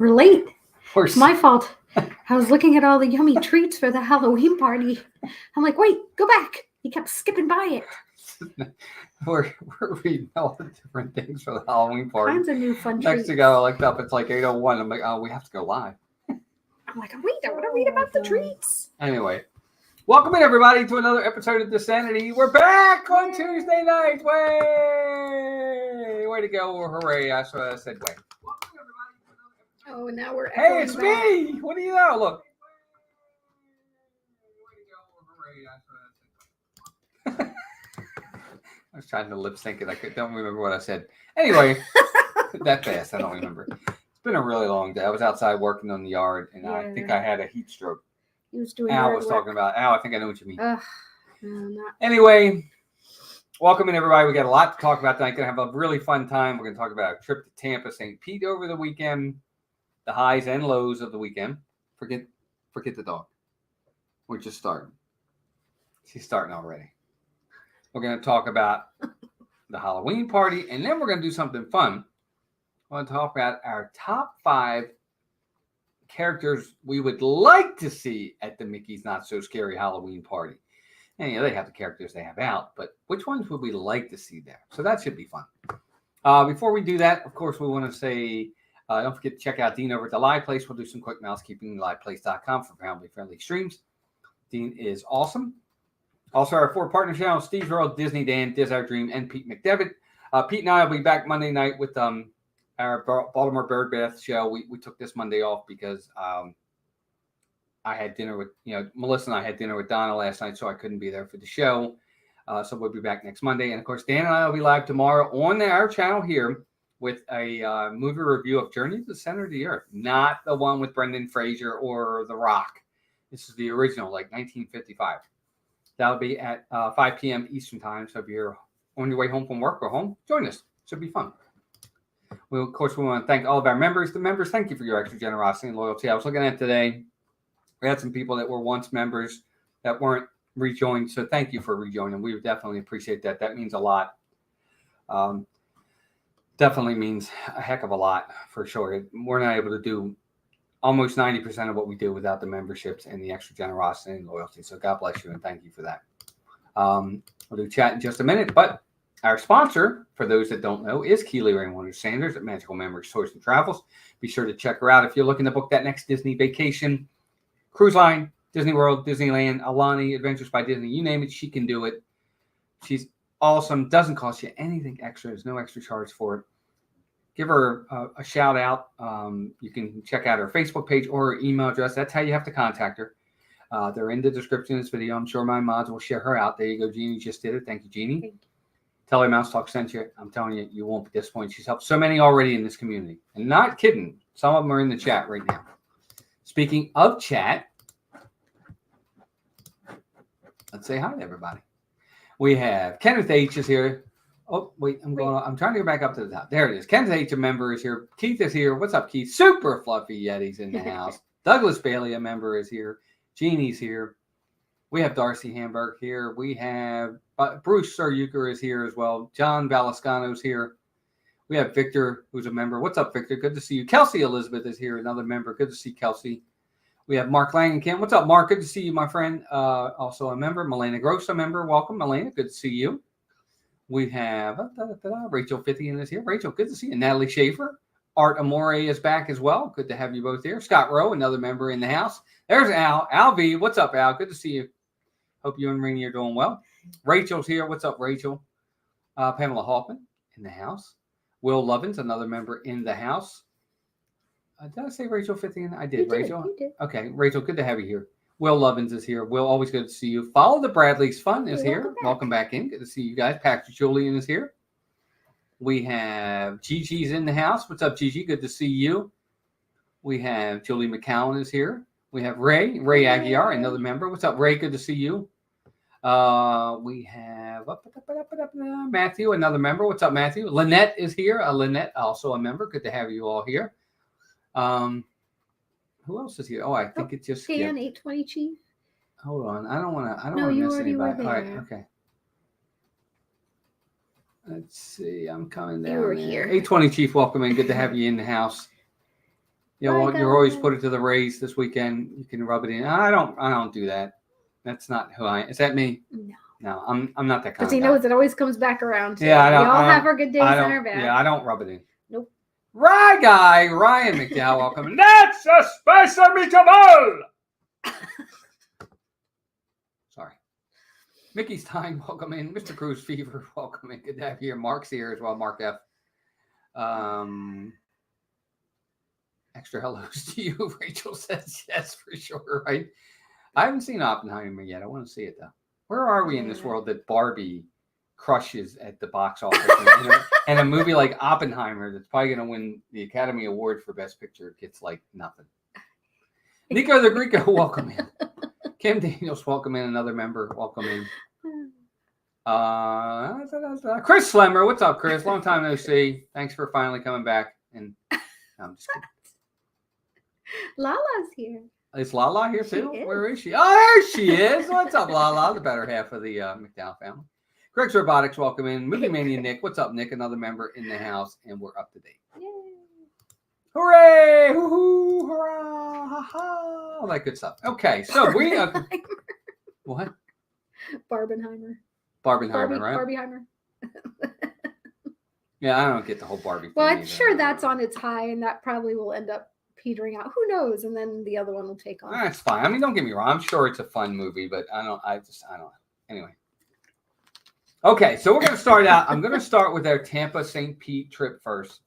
We're late. We're It's my fault. I was looking at all the yummy treats for the Halloween party. I'm like, wait, go back. He kept skipping by it. we're reading all the different things for the Halloween party. Kinds of new fun Next treats. to go, I looked up. It's like 8:01. I'm like, oh, we have to go live. I'm like, wait, I want to read about the treats. Anyway, welcome in everybody to another episode of DISANITY. We're back on Tuesday night. Way to go! Hooray! That's what I said. Way. Oh, and now we're Hey, it's back. me. What do you know? Look. I was trying to lip sync it. I don't remember what I said. Anyway, that fast, I don't remember. It's been a really long day. I was outside working on the yard, and I think I had a heat stroke. He was doing Al was talking about. Al, I think I know what you mean. No, Anyway, welcome in everybody. We got a lot to talk about tonight. Going to have a really fun time. We're going to talk about a trip to Tampa, St. Pete over the weekend, the highs and lows of the weekend. Forget the dog. We're just starting. She's starting already. We're going to talk about the Halloween party, and then we're going to do something fun. I want to talk about our top 5 characters we would like to see at the Mickey's Not So Scary Halloween party. And they have the characters they have out, but which ones would we like to see there? So that should be fun. Before we do that, of course, we want to say, don't forget to check out Dean over at the Live Place. We'll do some quick mousekeeping at liveplace.com for family-friendly streams. Dean is awesome. Also, our 4 partner channels, Steve's World, Disney Dan, Diz Our Dream, and Pete McDevitt. Pete and I will be back Monday night with our Baltimore Bird Bath show. We took this Monday off because I had dinner with, Melissa and I had dinner with Donna last night, so I couldn't be there for the show. So we'll be back next Monday. And, of course, Dan and I will be live tomorrow on our channel here with a movie review of Journey to the Center of the Earth, not the one with Brendan Fraser or The Rock. This is the original, like 1955. That'll be at 5 p.m. Eastern time. So if you're on your way home from work or home, join us. Should be fun. Well, of course, we want to thank all of our members. The members, thank you for your extra generosity and loyalty. I was looking at today. We had some people that were once members that weren't rejoined. So thank you for rejoining. We would definitely appreciate that. That means a lot. Definitely means a heck of a lot for sure. We're not able to do almost 90% of what we do without the memberships and the extra generosity and loyalty. So God bless you and thank you for that. We'll do chat in just a minute, but our sponsor, for those that don't know, is Keylee Rainwaters-Sanders at Magical Memories Tours and Travels. Be sure to check her out if you're looking to book that next Disney vacation, cruise line, Disney World, Disneyland, Alani, Adventures by Disney, you name it, she can do it. She's awesome. Doesn't cost you anything extra. There's no extra charge for it. Give her a shout out. You can check out her Facebook page or her email address. That's how you have to contact her. They're in the description of this video. I'm sure my mods will share her out. There you go. Jeannie just did it. Thank you, Jeannie. Thank you. Tell her Mouse Talk sent you. I'm telling you, you won't be disappointed. She's helped so many already in this community. And not kidding. Some of them are in the chat right now. Speaking of chat, let's say hi to everybody. We have Kenneth H. is here. Oh, wait, I'm trying to go back up to the top. There it is. Kenneth H., a member, is here. Keith is here. What's up, Keith? Super Fluffy Yeti's in the house. Douglas Bailey, a member, is here. Jeannie's here. We have Darcy Hamburg here. We have Bruce Sir Euchre is here as well. John Valascano's here. We have Victor, who's a member. What's up, Victor? Good to see you. Kelsey Elizabeth is here, another member. Good to see Kelsey. We have Mark Langenkamp. What's up, Mark? Good to see you, my friend. Also a member. Milena Gross, a member. Welcome, Milena. Good to see you. We have Rachel Fithian is here. Rachel, good to see you. Natalie Schaefer. Art Amore is back as well. Good to have you both here. Scott Rowe, another member in the house. There's Al. Al V. What's up, Al? Good to see you. Hope you and Rainey are doing well. Rachel's here. What's up, Rachel? Pamela Hoffman in the house. Will Lovins, another member in the house. Did I say Rachel Fithian? I did, Rachel. You did. Okay, Rachel, good to have you here. Will Lovins is here. Will, always good to see you. Follow the Bradley's Fun is here. Welcome back in. Good to see you guys. Patrick Julian is here. We have Gigi's in the house. What's up, Gigi? Good to see you. We have Julie McCowan is here. We have Ray Aguiar, another member. What's up, Ray? Good to see you. We have Matthew, another member. What's up, Matthew? Lynette is here. Lynette, also a member. Good to have you all here. Who else is here? Oh, I think it just Dan 820 Chief. Hold on. I don't want to No, you miss already anybody. were there. All right, okay. Let's see. I'm coming down. You were there. here. 820 Chief, welcome in. Good to have you in the house. You know, you always put it to the race this weekend. You can rub it in. I don't do that. That's not who I am. Is that me? No, I'm not that kind of guy. Because he knows it always comes back around. Too. Yeah, we all have our good days and our bad. Yeah, I don't rub it in. Nope. Rye guy, Ryan McDowell, welcome. That's a special meatball. Sorry. Mickey's Time, welcome in. Mr. Cruz Fever, welcome in. Good to have you here. Mark's here as well, Mark F. Extra hellos to you. Rachel says yes for sure, right? I haven't seen Oppenheimer yet. I want to see it though. Where are we in this world that Barbie crushes at the box office? And a movie like Oppenheimer that's probably going to win the Academy Award for Best Picture gets like nothing. Nico the Greco, welcome in. Kim Daniels, welcome in. Another member, welcome in. Chris Slemmer, what's up, Chris? Long time no see. Thanks for finally coming back. And no, I'm just kidding. Lala's here. Is Lala here too? Where is she? Oh, there she is. What's up, Lala? The better half of the McDowell family. Greg's Robotics, welcome in. Movie Mania Nick, what's up, Nick? Another member in the house, and we're up to date. Yay. Hooray! Hoo-hoo! Hurrah! Ha-ha! All that good stuff. Okay, so we what? Barbenheimer, right? Barbieheimer. Yeah, I don't get the whole Barbie. Well, I'm sure that's on its high, and that probably will end up petering out. Who knows? And then the other one will take off. That's fine. I mean, don't get me wrong. I'm sure it's a fun movie, but I don't know. Anyway. Okay, so we're going to start out. I'm going to start with our Tampa St. Pete trip first.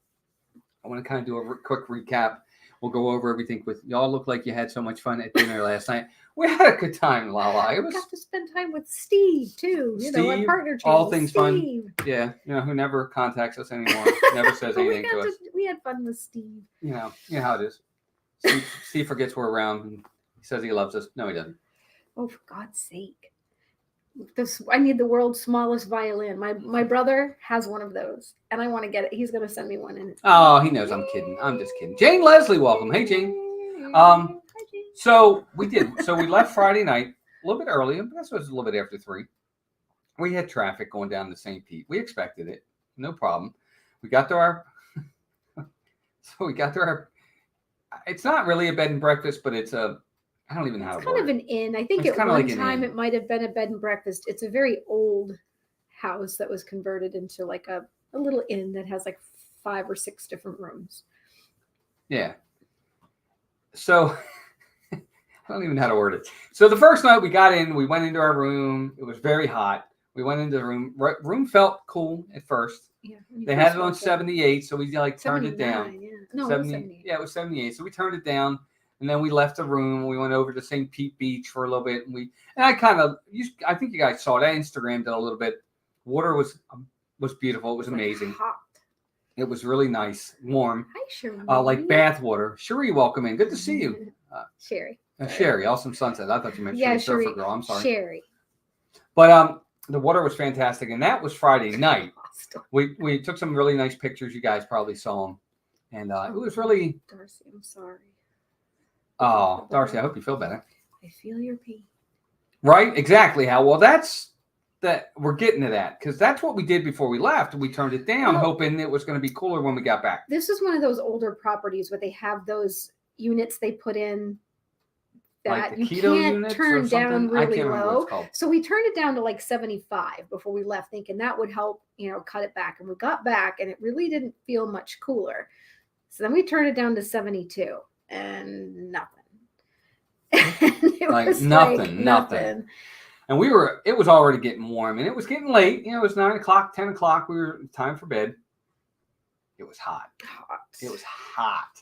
I want to kind of do a quick recap. We'll go over everything with y'all. Look like you had so much fun at dinner last night. We had a good time, Lala. We got to spend time with Steve too. You know, our partner. All things Steve. Fun. Yeah, who never contacts us anymore. Never says anything to us. We had fun with Steve. You know how it is. Steve forgets we're around. And he says he loves us. No, he doesn't. Oh, for God's sake! I need the world's smallest violin. My brother has one of those, and I want to get it. He's going to send me one. And oh, he knows I'm kidding. I'm just kidding. Jane Leslie, welcome. Hey, Jane. So we did. So we left Friday night a little bit early. I guess it was a little bit after 3. We had traffic going down to St. Pete. We expected it. No problem. We got to our. It's not really a bed and breakfast, but it's a. I don't even know how it's kind of an inn. I think at one time it might have been a bed and breakfast. It's a very old house that was converted into like a little inn that has like 5 or 6 different rooms. Yeah. So I don't even know how to word it. So the first night we got in, we went into our room. It was very hot. We went into the room. Room felt cool at first. Yeah. They had it on 78, so we turned it down. Yeah. No, 70, it was 78. Yeah, it was 78. So we turned it down. And then we left the room. We went over to St. Pete Beach for a little bit, and I think you guys saw it. I Instagrammed it a little bit. Water was beautiful. It was amazing. Hot. It was really nice, warm. Hi, Sherry. Like bath water. Sherry, welcome in. Good to see you. Sherry. Sherry, awesome sunset. I thought you meant Sherry Surfer Girl. I'm sorry. Sherry. But the water was fantastic, and that was Friday night. We took some really nice pictures. You guys probably saw them, and it was really. Darcy, I'm sorry. Oh, Darcy, I hope you feel better. I feel your pain. Right? Exactly. We're getting to that because that's what we did before we left. We turned it down, hoping it was going to be cooler when we got back. This is one of those older properties where they have those units they put in that like you can't turn down really low. So we turned it down to like 75 before we left, thinking that would help, cut it back. And we got back and it really didn't feel much cooler. So then we turned it down to 72. And nothing. Nothing. And it was already getting warm and it was getting late. It was 9 o'clock, 10 o'clock. Time for bed. It was hot. It was hot.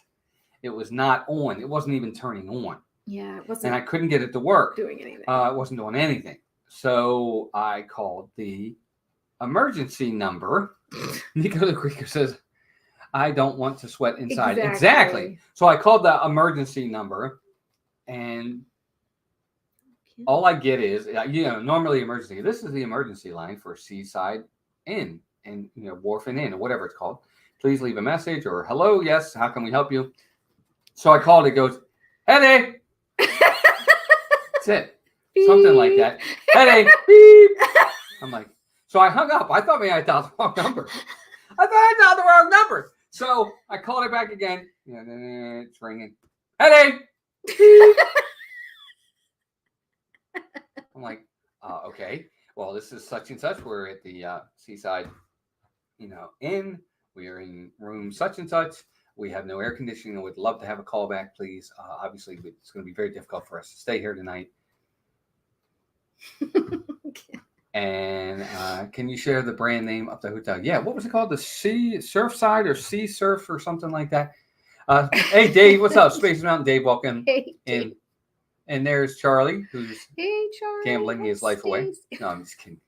It was not on. It wasn't even turning on. Yeah, it wasn't. And I couldn't get it to work. Doing anything. It wasn't doing anything. So I called the emergency number. Nico the Greeker says, I don't want to sweat inside. Exactly. So I called the emergency number, and all I get is, normally emergency. This is the emergency line for Seaside Inn and Wharf and Inn or whatever it's called. Please leave a message or hello, yes, how can we help you? So I called. It goes, headache. That's it. Beep. Something like that. Headache. Beep. I'm like, so I hung up. I thought maybe I dialed the wrong number. So I called it back again. It's ringing. Headache. I'm like, okay. Well, this is such and such. We're at the Seaside, inn. We are in room such and such. We have no air conditioning. I would love to have a call back, please. Obviously, it's going to be very difficult for us to stay here tonight. Okay. And can you share the brand name of the hotel? Yeah, what was it called? The Surfside or Sea Surf or something like that. Hey, Dave, what's up? Space Mountain Dave, welcome. Hey, Dave. And there's Charlie, who's Charlie, gambling his life away. No, I'm just kidding.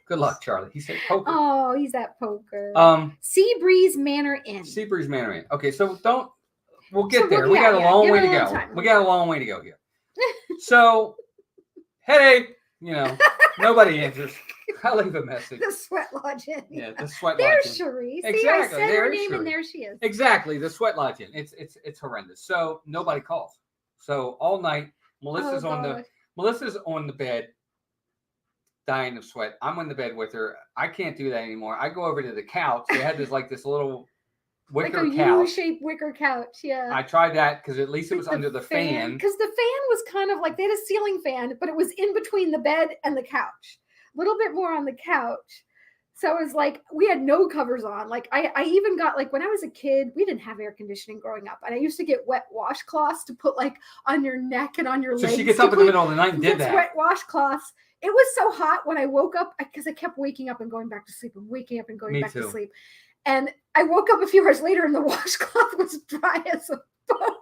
Good luck, Charlie. He said poker. Oh, he's at poker. Sea Breeze Manor Inn. Sea Breeze Manor Inn. Okay, so we'll get there. We got a long way to go. We got a long way to go here. So, headache, nobody answers. I'll leave a message. The Sweat Lodge Inn. Yeah, the Sweat Lodge There's Inn. Cherie. Exactly. See, I said her There's name Cherie. and there she is. Exactly, the Sweat Lodge Inn. It's horrendous. So nobody calls. So all night, Melissa's on the bed, dying of sweat. I'm on the bed with her. I can't do that anymore. I go over to the couch. They had this little wicker like a couch. U-shaped wicker couch. Yeah. I tried that because at least it was under the fan. Because the fan was kind of like they had a ceiling fan, but it was in between the bed and the couch. A little bit more on the couch. So it was like we had no covers on. Like I even got when I was a kid, we didn't have air conditioning growing up, and I used to get wet washcloths to put on your neck and on your legs. So she gets up in the middle of the night and did that. Wet washcloths. It was so hot when I woke up because I kept waking up and going back to sleep and waking up and going back to sleep. And I woke up a few hours later and the washcloth was dry as a bone.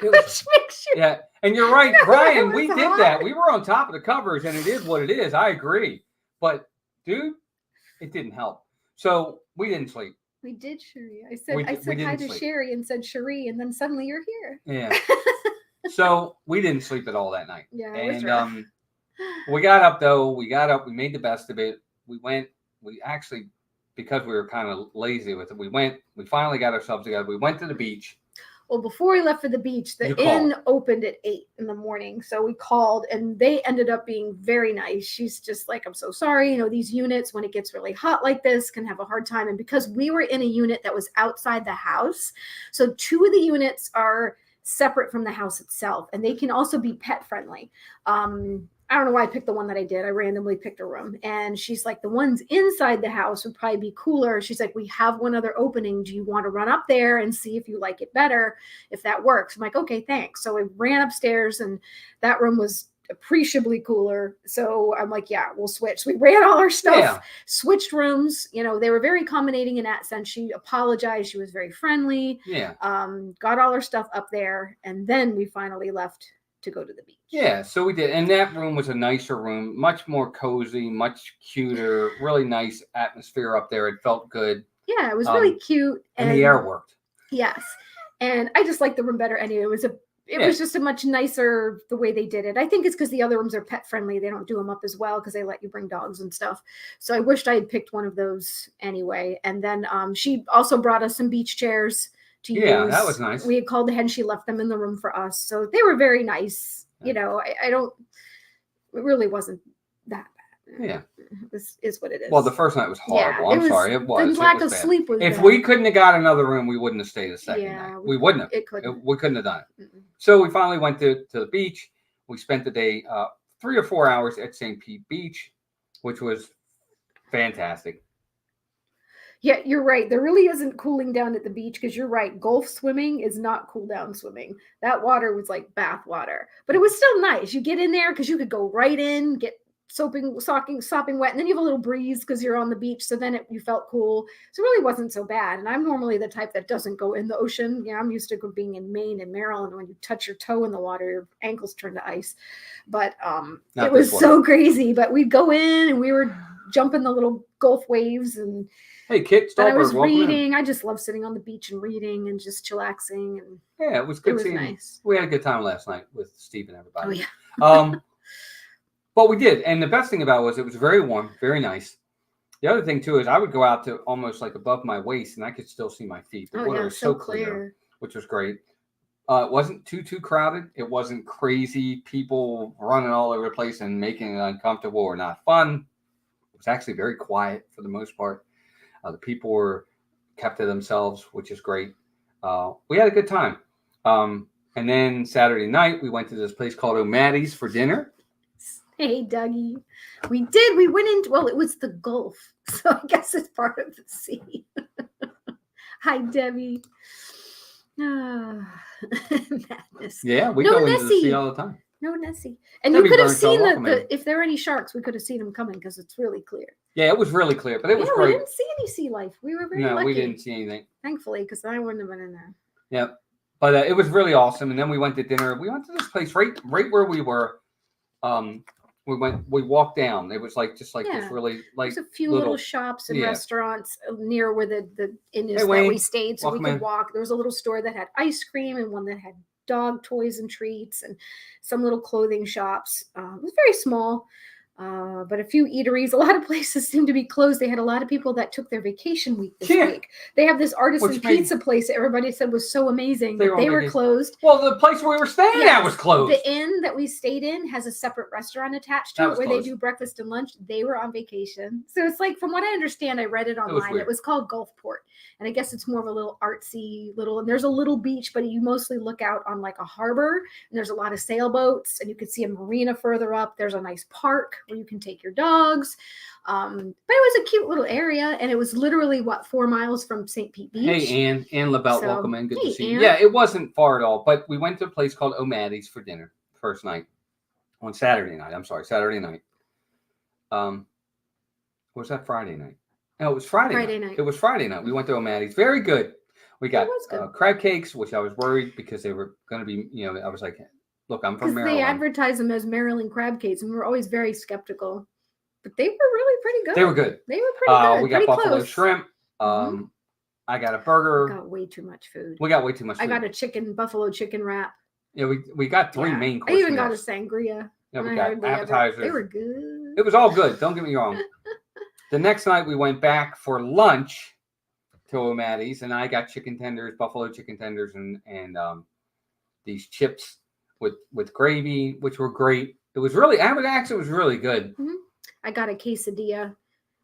Which makes you. Yeah, and you're right, Brian. We did that. We were on top of the covers, and it is what it is. I agree, but dude, it didn't help. So we didn't sleep. We did, Cherie. I said hi to Sherry and said Cherie, and then suddenly you're here. Yeah. So we didn't sleep at all that night. Yeah, and we got up though. We made the best of it. We actually, because we were kind of lazy with it, we finally got ourselves together. We went to the beach. Well, before we left for the beach, the inn opened at 8 a.m. So we called and they ended up being very nice. She's just like, I'm so sorry. These units, when it gets really hot like this, can have a hard time. And because we were in a unit that was outside the house, so 2 of the units are separate from the house itself, and they can also be pet friendly. I don't know why I picked the one that I did. I randomly picked a room. And she's like, the ones inside the house would probably be cooler. She's like, we have one other opening. Do you want to run up there and see if you like it better, if that works? I'm like, okay, thanks. So I ran upstairs and that room was appreciably cooler. So I'm like, yeah, we'll switch. So we ran all our stuff, switched rooms. They were very accommodating in that sense. She apologized. She was very friendly. Yeah. Got all our stuff up there. And then we finally left to go to the beach. Yeah, so we did. And that room was a nicer room, much more cozy, much cuter, really nice atmosphere up there. It felt good. Yeah, it was really cute. And the air worked. Yes. And I just liked the room better anyway. It was just a much nicer the way they did it. I think it's because the other rooms are pet friendly. They don't do them up as well because they let you bring dogs and stuff. So I wished I had picked one of those anyway. And then she also brought us some beach chairs to use. Yeah, that was nice. We had called ahead and she left them in the room for us. So they were very nice. It really wasn't that bad. Yeah. This is what it is. Well, the first night was horrible. I'm sorry. It was. The lack of sleep was If bad. We couldn't have got another room, we wouldn't have stayed a second night. We wouldn't have. We couldn't have done it. Mm-mm. So we finally went to the beach. We spent the day 3 or 4 hours at St. Pete Beach, which was fantastic. Yeah, you're right. There really isn't cooling down at the beach because you're right. Gulf swimming is not cool down swimming. That water was like bath water, but it was still nice. You get in there because you could go right in, get sopping wet, and then you have a little breeze because you're on the beach. So then you felt cool. So it really wasn't so bad. And I'm normally the type that doesn't go in the ocean. I'm used to being in Maine and Maryland. When you touch your toe in the water, your ankles turn to ice. But it was so crazy. But we'd go in and we were jumping the little Gulf waves and. Hey, Kit, I was reading. I just love sitting on the beach and reading and just chillaxing. And yeah, it was good. It was nice. We had a good time last night with Steve and everybody. Oh yeah. But we did, and the best thing about it was very warm, very nice. The other thing too is I would go out to almost like above my waist, and I could still see my feet. The water was so clear, which was great. It wasn't too crowded. It wasn't crazy people running all over the place and making it uncomfortable or not fun. It was actually very quiet for the most part. The people were kept to themselves, which is great. we had a good time. And then Saturday night, we went to this place called O'Maddy's for dinner. Hey, Dougie. We did. We went in. Well, it was the Gulf. So I guess it's part of the sea. Hi, Debbie. Madness. Yeah, we go into the sea all the time. No Nessie. And you could have seen if there were any sharks, we could have seen them coming because it's really clear. Yeah, it was really clear, but it was great. We didn't see any sea life. We were very lucky. No, we didn't see anything. Thankfully, because I wouldn't have been in there. Yeah, but it was really awesome. And then we went to dinner. We went to this place right where we were. We walked down. It was this really there's a few little shops and restaurants near where the inn is that we stayed, so we could walk. There was a little store that had ice cream and one that had dog toys and treats and some little clothing shops. It was very small, but a few eateries. A lot of places seemed to be closed. They had a lot of people that took their vacation week this week. They have this artisan pizza place that everybody said was so amazing, but they were closed. Well, the place where we were staying at was closed. The inn that we stayed in has a separate restaurant attached to it where they do breakfast and lunch. They were on vacation. So it's from what I understand, I read it online. It was called Gulfport. And I guess it's more of a little artsy and there's a little beach, but you mostly look out on a harbor, and there's a lot of sailboats, and you can see a marina further up. There's a nice park where you can take your dogs. But it was a cute little area, and it was literally 4 miles from St. Pete Beach. Hey, Ann LaBelle, welcome in. Good to see you. Yeah, it wasn't far at all, but we went to a place called O'Maddy's for dinner first night on Saturday night. I'm sorry, Saturday night. Was that Friday night? No, it was Friday night. It was Friday night. We went to O'Maddy's. Very good. We got crab cakes, which I was worried because they were going to be, I was like, look, I'm from Maryland. They advertise them as Maryland crab cakes, and we were always very skeptical. But they were really pretty good. They were good. They were pretty good. We got buffalo shrimp. I got a burger. We got way too much food. We got way too much food. I got a buffalo chicken wrap. Yeah, we got three main courses. I even got a sangria. Yeah, we got appetizers. They were good. It was all good. Don't get me wrong. The next night we went back for lunch to O'Maddy's, and I got chicken tenders, buffalo chicken tenders, and these chips with gravy, which were great. It was really, I would actually, it was really good. Mm-hmm. I got a quesadilla.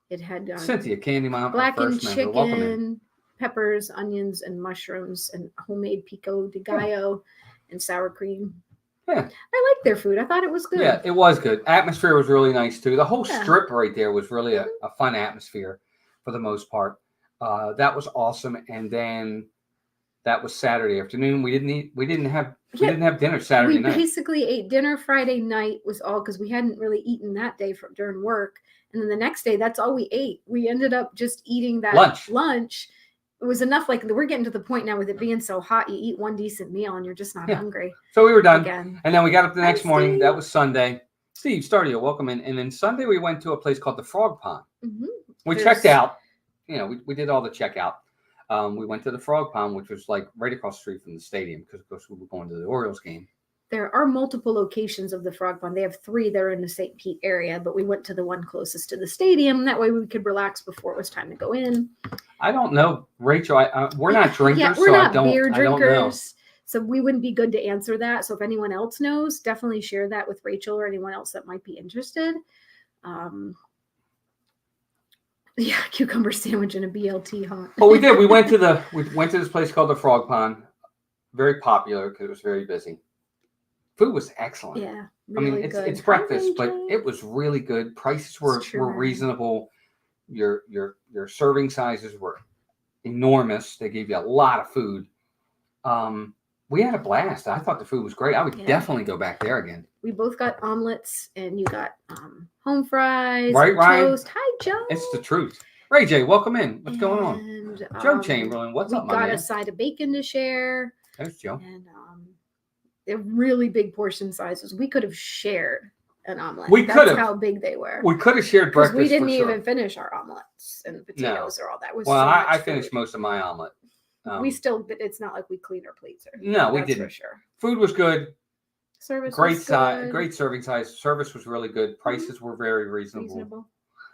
It had Cynthia Candy Mom, blackened chicken, peppers, onions, and mushrooms, and homemade pico de gallo and sour cream. Yeah, I liked their food. I thought it was good. Yeah, it was good. Atmosphere was really nice too. The whole strip right there was really a fun atmosphere for the most part. That was awesome. And then that was Saturday afternoon. We didn't have dinner Saturday night. We basically ate dinner Friday night was all because we hadn't really eaten that day during work. And then the next day, that's all we ate. We ended up just eating that lunch. It was enough. We're getting to the point now with it being so hot, you eat one decent meal and you're just not hungry. So we were done. Again. And then we got up the next morning. Steve. That was Sunday. Steve, Stardio, welcome in. And then Sunday we went to a place called the Frog Pond. Mm-hmm. We checked out. We did all the checkout. We went to the Frog Pond, which was right across the street from the stadium because, of course, we were going to the Orioles game. There are multiple locations of the Frog Pond. They have 3 that are in the St. Pete area, but we went to the one closest to the stadium. That way we could relax before it was time to go in. I don't know, Rachel. We're not drinkers, we're not beer drinkers. I don't know. So we wouldn't be good to answer that. So if anyone else knows, definitely share that with Rachel or anyone else that might be interested. Cucumber sandwich and a BLT hot. Oh, we did. We went to this place called the Frog Pond. Very popular because it was very busy. Food was excellent. Yeah, really it's breakfast, but it was really good. Prices were reasonable. Your serving sizes were enormous. They gave you a lot of food. We had a blast. I thought the food was great. I would definitely go back there again. We both got omelets, and you got home fries, right, toast. Hi, Joe. It's the truth. Ray J, welcome in. What's going on? Joe Chamberlain, what's up, my man? We got a side of bacon to share. There's Joe. And they're really big portion sizes. We could have shared an omelet. That's how big they were. We could have shared breakfast. We didn't even finish our omelets and potatoes or all that. I finished most of my omelet. But it's not like we cleaned our plates. No, we didn't. For sure. Food was good. Service great was good. Great serving size. Service was really good. Prices were very reasonable.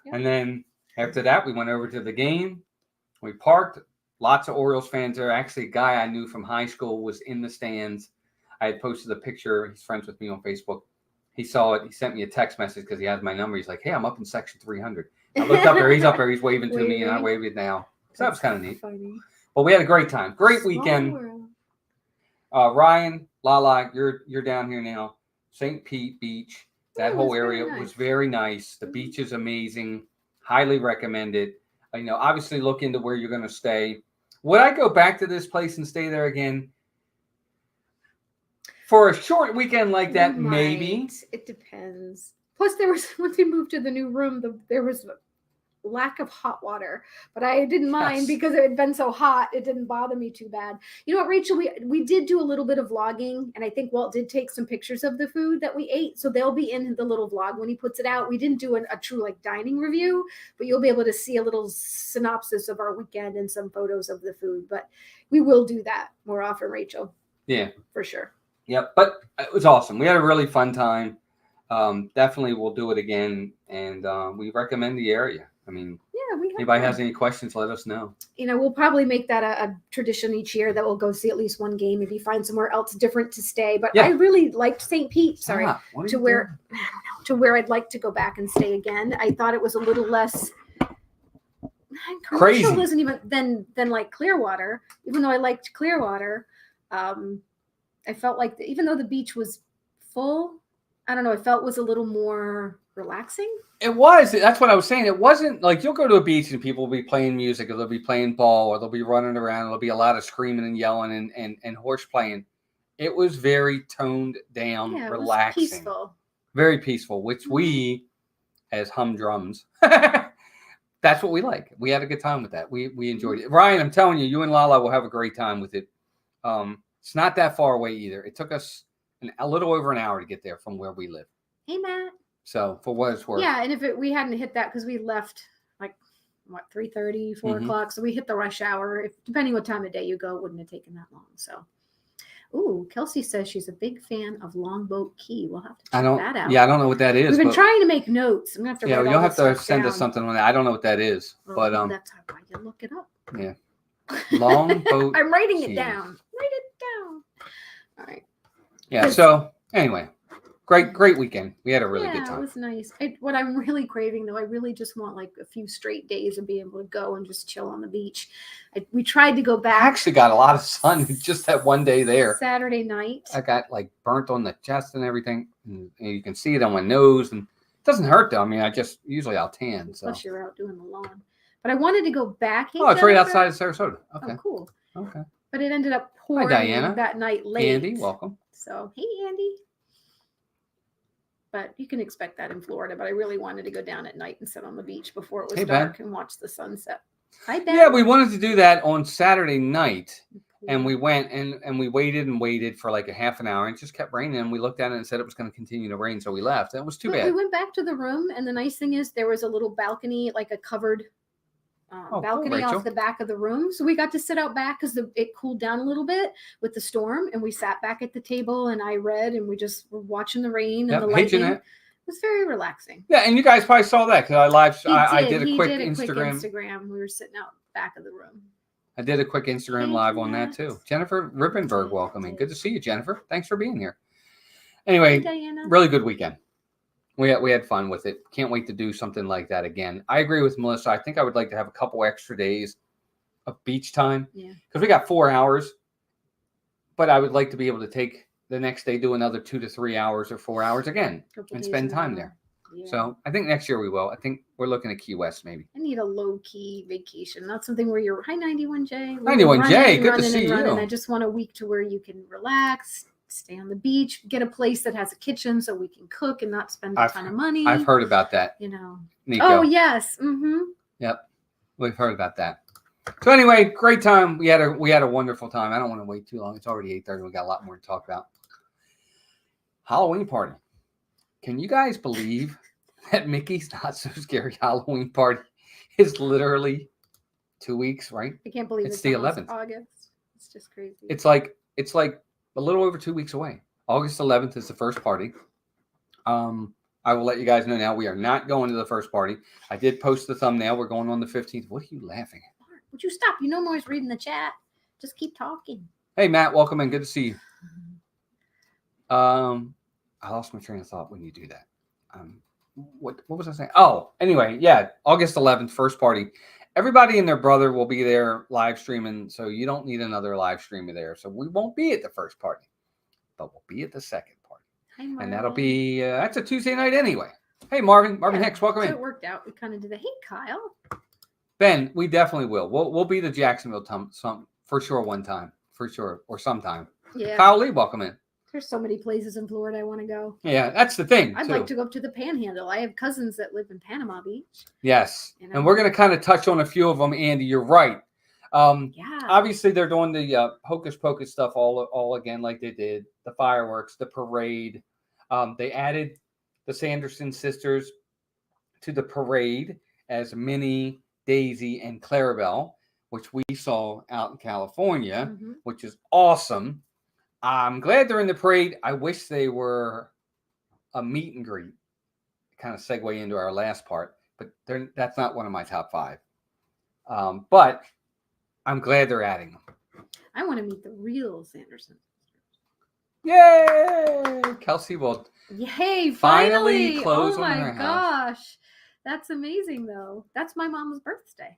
Yep. And then after that, we went over to the game. We parked. Lots of Orioles fans there. Actually, a guy I knew from high school was in the stands. I had posted a picture. He's friends with me on Facebook. He saw it. He sent me a text message because he has my number. He's like, "Hey, I'm up in section 300." I looked up there. He's up there. He's waving to me, and I waved it now. So that was kind of neat. Funny. But we had a great time. Great weekend. Ryan, Lala, you're down here now. St. Pete Beach. That whole area was very nice. The beach is amazing. Highly recommend it. Obviously look into where you're going to stay. Would I go back to this place and stay there again? For a short weekend like that, maybe. It depends. Plus, once we moved to the new room, there was lack of hot water, but I didn't mind because it had been so hot. It didn't bother me too bad. You know what, Rachel? We did do a little bit of vlogging, and I think Walt did take some pictures of the food that we ate, so they'll be in the little vlog when he puts it out. We didn't do a true dining review, but you'll be able to see a little synopsis of our weekend and some photos of the food. But we will do that more often, Rachel. Yeah, for sure. Yep, but it was awesome. We had a really fun time. Definitely we'll do it again, and we recommend the area. I mean, anybody has any questions, let us know. We'll probably make that a tradition each year that we'll go see at least one game, maybe find somewhere else different to stay. But I really liked St. Pete, to where I'd like to go back and stay again. I thought it was a little less crazy. Isn't even than like Clearwater, even though I liked Clearwater. I felt like even though the beach was full, I don't know, I felt it was a little more relaxing. It was. That's what I was saying. It wasn't like you'll go to a beach and people will be playing music, or they'll be playing ball, or they'll be running around. There'll be a lot of screaming and yelling and horse playing. It was very toned down, relaxing. It was peaceful. Very peaceful, which we, as humdrums, that's what we like. We had a good time with that. We enjoyed it. Ryan, I'm telling you, you and Lala will have a great time with it. It's not that far away either. It took us a little over an hour to get there from where we live. Hey, Matt. So for what it's worth. Yeah, and if we hadn't hit that, because we left 3:30, 4 o'clock, so we hit the rush hour. Depending what time of day you go, it wouldn't have taken that long. So, Kelsey says she's a big fan of Longboat Key. We'll have to check that out. Yeah, I don't know what that is. We've been trying to make notes. I'm gonna have to. Yeah, you'll have to send us something on that. I don't know what that is, but that's why you look it up. Yeah, Longboat. I'm writing it down. Write it down. All right. Yeah. So anyway. Great weekend. We had a really good time. It was nice. What I'm really craving, though, I really just want a few straight days of being able to go and just chill on the beach. We tried to go back. I actually got a lot of sun just that one day there. Saturday night. I got burnt on the chest and everything. And you can see it on my nose. And it doesn't hurt, though. I mean, usually I'll tan. So. Plus, you're out doing the lawn. But I wanted to go back. It's right outside of Sarasota. Okay. Oh, cool. Okay. But it ended up pouring that night late. Andy, welcome. So, hey, Andy. But you can expect that in Florida. But I really wanted to go down at night and sit on the beach before it was dark and watch the sunset. Hi, Ben. Yeah, we wanted to do that on Saturday night. And we went and we waited for a half an hour, and it just kept raining. And we looked at it and said it was going to continue to rain. So we left. It was too bad. We went back to the room. And the nice thing is there was a little balcony, a covered balcony off the back of the room. So we got to sit out back because it cooled down a little bit with the storm, and we sat back at the table and I read, and we just were watching the rain and the lightning. It was very relaxing. Yeah, and you guys probably saw that because I did a quick Instagram. We were sitting out back of the room. I did a quick Instagram live on that too. Jennifer Rippenberg, welcoming. Good to see you, Jennifer. Thanks for being here. Anyway, really good weekend. We had fun with it. Can't wait to do something like that again. I agree with Melissa. I think I would like to have a couple extra days of beach time. Yeah. Because we got 4 hours. But I would like to be able to take the next day, do another 2 to 3 hours or 4 hours again and spend time there. Yeah. So I think next year we will. I think we're looking at Key West maybe. I need a low-key vacation. Not something where you're, hi, 91J. 91J, good to see you. I just want a week to where you can relax, stay on the beach, get a place that has a kitchen so we can cook and not spend a ton of money. I've heard about that. Nico. Oh, yes. Mm-hmm. Yep. We've heard about that. So anyway, great time. We had a wonderful time. I don't want to wait too long. It's already 8:30. We got a lot more to talk about. Halloween party. Can you guys believe that Mickey's Not So Scary Halloween party is literally 2 weeks, right? I can't believe it's the 11th. August. It's just crazy. It's like a little over 2 weeks away. August 11th is the first party. I will let you guys know now we are not going to the first party. I did post the thumbnail. We're going on the 15th. What are you laughing at? Would you stop? You know I'm always reading the chat. Just keep talking. Hey, Matt. Welcome in. Good to see you. I lost my train of thought when you do that. What was I saying? Oh, anyway, yeah, August 11th, first party. everybody and their brother will be there live streaming, so you don't need another live streamer there. So we won't be at the first party, but we'll be at the second party. Hi, Marvin. And that'll be, that's a Tuesday night anyway. Hey, Marvin Hicks, welcome in. It worked out. We kind of did that. Hey, Kyle. Ben, we definitely will. We'll be to Jacksonville for sure one time, for sure, or sometime. Yeah. Kyle Lee, welcome in. There's so many places in Florida I want to go. Yeah, that's the thing. I'd like to go up to the Panhandle. I have cousins that live in Panama Beach. Yes, and we're going to kind of touch on a few of them, Andy. You're right. Yeah. Obviously, they're doing the hocus pocus stuff all again, like they did the fireworks, the parade. They added the Sanderson sisters to the parade as Minnie, Daisy, and Clarabelle, which we saw out in California, which is awesome. I'm glad they're in the parade. I wish they were a meet and greet. Kind of segue into our last part, but that's not one of my top 5. But I'm glad they're adding them. I want to meet the real Sanderson. Yay! Kelsey will finally close on her house. Gosh. That's amazing, though. That's my mom's birthday.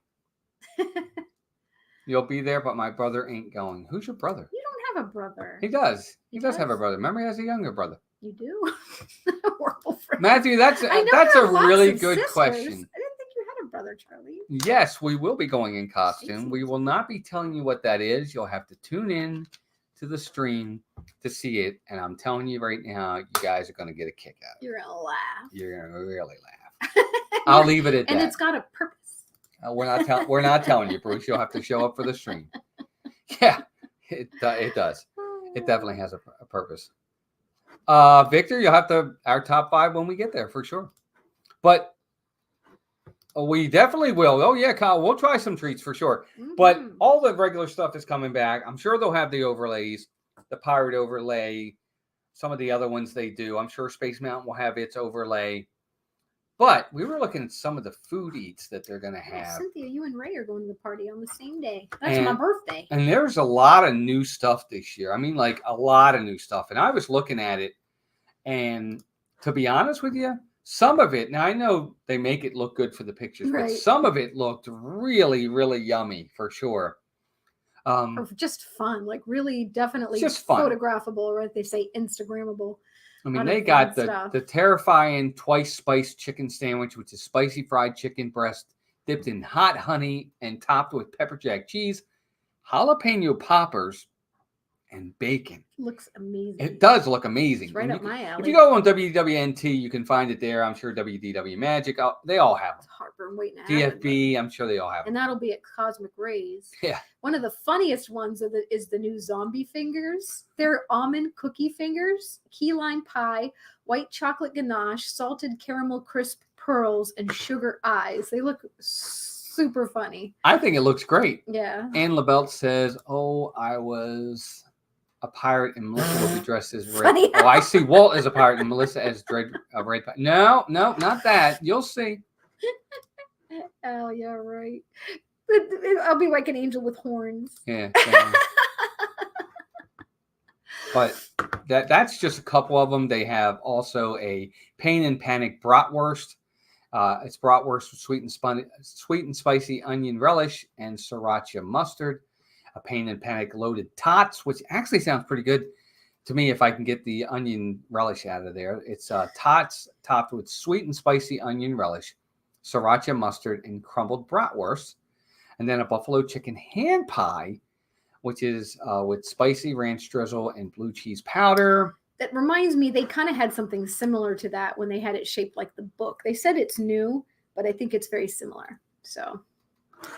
You'll be there, but my brother ain't going. Who's your brother? You don't have a brother. He does. He does have a brother. Remember, he has a younger brother. You do? Horrible friend. Matthew, that's a really good question. I didn't think you had a brother, Charlie. Yes, we will be going in costume. Jesus. We will not be telling you what that is. You'll have to tune in to the stream to see it. And I'm telling you right now, you guys are going to get a kick out of it. You're going to laugh. You're going to really laugh. I'll leave it at that. And it's got a purpose. We're not telling you, Bruce. You'll have to show up for the stream. Yeah, it does. It definitely has a purpose. Victor, you'll have to our top 5 when we get there for sure. But we definitely will. Oh yeah, Kyle, we'll try some treats for sure. But all the regular stuff is coming back. I'm sure they'll have the overlays, the pirate overlay, some of the other ones they do. I'm sure Space Mountain will have its overlay. But we were looking at some of the food eats that they're going to have. Cynthia, you and Ray are going to the party on the same day. That's my birthday. And there's a lot of new stuff this year. I mean, like a lot of new stuff. And I was looking at it. And to be honest with you, some of it, now I know they make it look good for the pictures, but some of it looked really, really yummy for sure. Or just fun, like really definitely just fun. Photographable, right? They say Instagrammable. I mean, they got the terrifying twice spiced chicken sandwich, which is spicy fried chicken breast dipped in hot honey and topped with pepper jack cheese, jalapeno poppers, and bacon. Looks amazing. It does look amazing. It's right up my alley. If you go on WWNT, you can find it there. I'm sure WDW Magic, they all have them. Heartburn waiting to happen. DFB, I'm sure they all have them. And that'll be at Cosmic Rays. Yeah. One of the funniest ones is the new zombie fingers. They're almond cookie fingers, key lime pie, white chocolate ganache, salted caramel crisp pearls, and sugar eyes. They look super funny. I think it looks great. Yeah. Ann LaBelle says, "Oh, I was a pirate and Melissa will be dressed as red." Oh, I see Walt as a pirate and Melissa as red pirate. No, not that. You'll see. Oh, yeah, right. I'll be like an angel with horns. Yeah. But that's just a couple of them. They have also a Pain and Panic bratwurst. It's bratwurst with sweet and spicy onion relish and sriracha mustard. A Pain and Panic loaded tots, which actually sounds pretty good to me if I can get the onion relish out of there. It's tots topped with sweet and spicy onion relish, sriracha mustard, and crumbled bratwurst. And then a buffalo chicken hand pie, which is with spicy ranch drizzle and blue cheese powder. That reminds me, they kind of had something similar to that when they had it shaped like the book. They said it's new, but I think it's very similar. So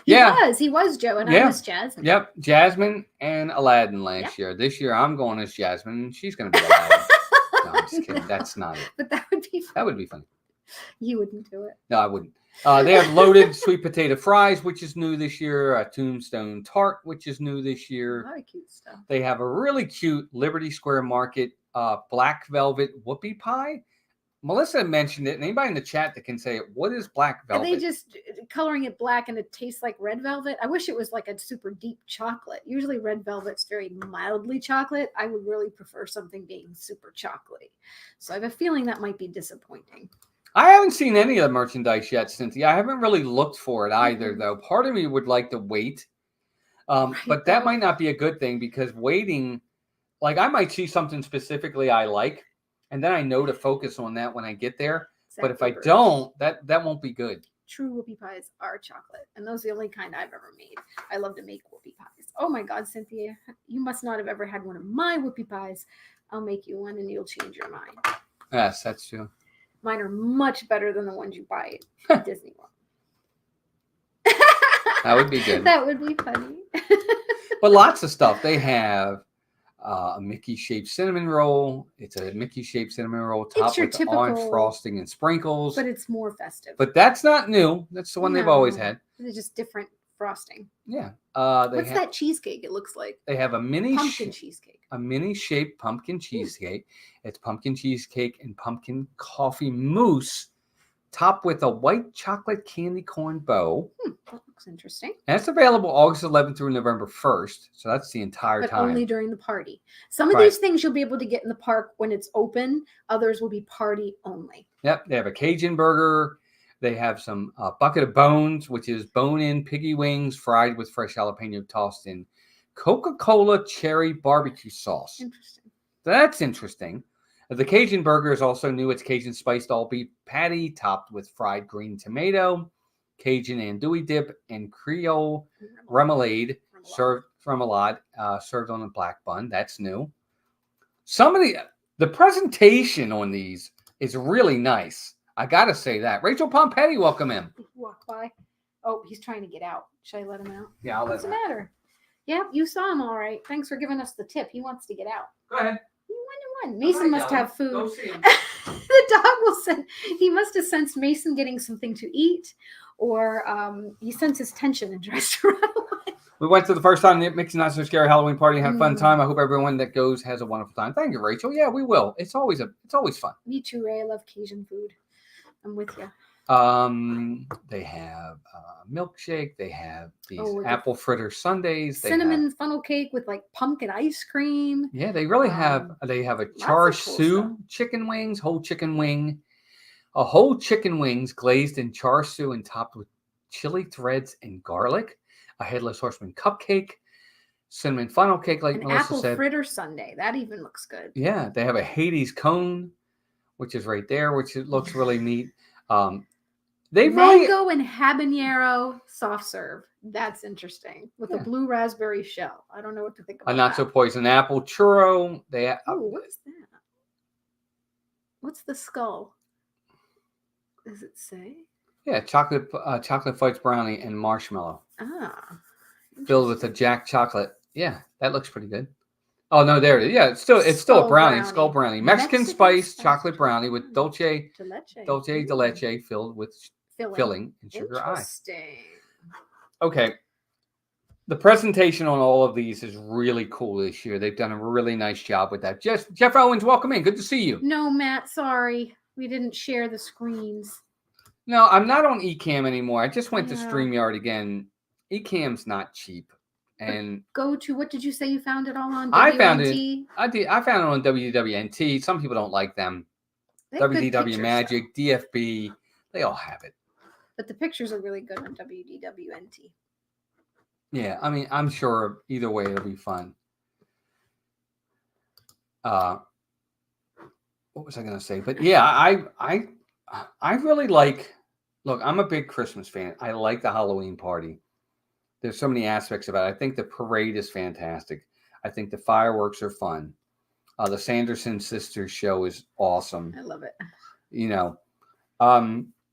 he was Joe, and I was Jasmine. Yep, Jasmine and Aladdin last year. This year I'm going as Jasmine, and she's going to be Aladdin. No, I'm just kidding. That's not it. But that would be fun. That would be funny. You wouldn't do it. No, I wouldn't. They have loaded sweet potato fries, which is new this year. A tombstone tart, which is new this year. A lot of cute stuff. They have a really cute Liberty Square Market black velvet whoopie pie. Melissa mentioned it. And anybody in the chat that can say it, what is black velvet? Are they just coloring it black and it tastes like red velvet? I wish it was like a super deep chocolate. Usually red velvet's very mildly chocolate. I would really prefer something being super chocolatey. So I have a feeling that might be disappointing. I haven't seen any of the merchandise yet, Cynthia. I haven't really looked for it either, though. Part of me would like to wait. But that might not be a good thing because waiting, like I might see something specifically I like, and then I know to focus on that when I get there. But if I don't, that won't be good. True whoopie pies are chocolate, and those are the only kind I've ever made. I love to make whoopie pies. Oh my God, Cynthia, you must not have ever had one of my whoopie pies. I'll make you one, and you'll change your mind. Yes, that's true. Mine are much better than the ones you buy at Disney World. That would be good. That would be funny. But lots of stuff. They have a Mickey-shaped cinnamon roll. It's a Mickey-shaped cinnamon roll topped with orange frosting and sprinkles. But it's more festive. But that's not new. That's the one they've always had. It's just different frosting. Yeah. What's that cheesecake? It looks like they have a mini pumpkin cheesecake. A mini-shaped pumpkin cheesecake. It's pumpkin cheesecake and pumpkin coffee mousse, topped with a white chocolate candy corn bow. That looks interesting. And it's available August 11th through November 1st. So that's the entire time. But only during the party. Some of these things you'll be able to get in the park when it's open. Others will be party only. Yep. They have a Cajun burger. They have some bucket of bones, which is bone-in piggy wings fried with fresh jalapeno tossed in Coca-Cola cherry barbecue sauce. Interesting. That's interesting. The Cajun burger is also new. It's Cajun spiced all beef patty topped with fried green tomato, Cajun andouille dip, and Creole remoulade served on a black bun. That's new. The presentation on these is really nice. I gotta say that. Rachel Pompetti, welcome in. Walk by. Oh, he's trying to get out. Should I let him out? Yeah, I'll let him out. What's the matter? Yeah, you saw him all right. Thanks for giving us the tip. He wants to get out. Go ahead. Mason must have food. Go see him. The dog will he must have sensed Mason getting something to eat, or he senses tension and tries to run away. We went to the first time the Mix Not So Scary Halloween party and had a fun time. I hope everyone that goes has a wonderful time. Thank you, Rachel. Yeah, we will. It's always fun. Me too, Ray. I love Cajun food. I'm with you. They have milkshake. They have these apple fritter sundaes. Cinnamon funnel cake with like pumpkin ice cream. Yeah, they really have. They have a char siu chicken wings, whole chicken wing, a whole chicken wings glazed in char siu and topped with chili threads and garlic. A headless horseman cupcake, cinnamon funnel cake, like Melissa said. Apple fritter sundae. That even looks good. Yeah, they have a Hades cone, which is right there, which looks really neat. Mango and habanero soft serve. That's interesting. With a blue raspberry shell. I don't know what to think about that. A not so poison apple churro. What's that? What's the skull? Does it say? Yeah, chocolate fudge brownie and marshmallow. Filled with a Jack chocolate. Yeah, that looks pretty good. Oh no, there it is. Yeah, it's still a brownie, skull brownie. Mexican spice chocolate brownie with dulce de leche filled with filling and sugar eye. Okay. The presentation on all of these is really cool this year. They've done a really nice job with that. Jeff Owens, welcome in. Good to see you. No, Matt, sorry. We didn't share the screens. No, I'm not on Ecamm anymore. I just went to StreamYard again. Ecamm's not cheap. And go to, what did you say you found it all on? I found it on WWNT. Some people don't like them. WDW Magic, though. DFB, they all have it. But the pictures are really good on WDWNT. Yeah, I mean, I'm sure either way it'll be fun. What was I going to say? But yeah, I really like. Look, I'm a big Christmas fan. I like the Halloween party. There's so many aspects about it. I think the parade is fantastic. I think the fireworks are fun. The Sanderson sisters show is awesome. I love it. You know,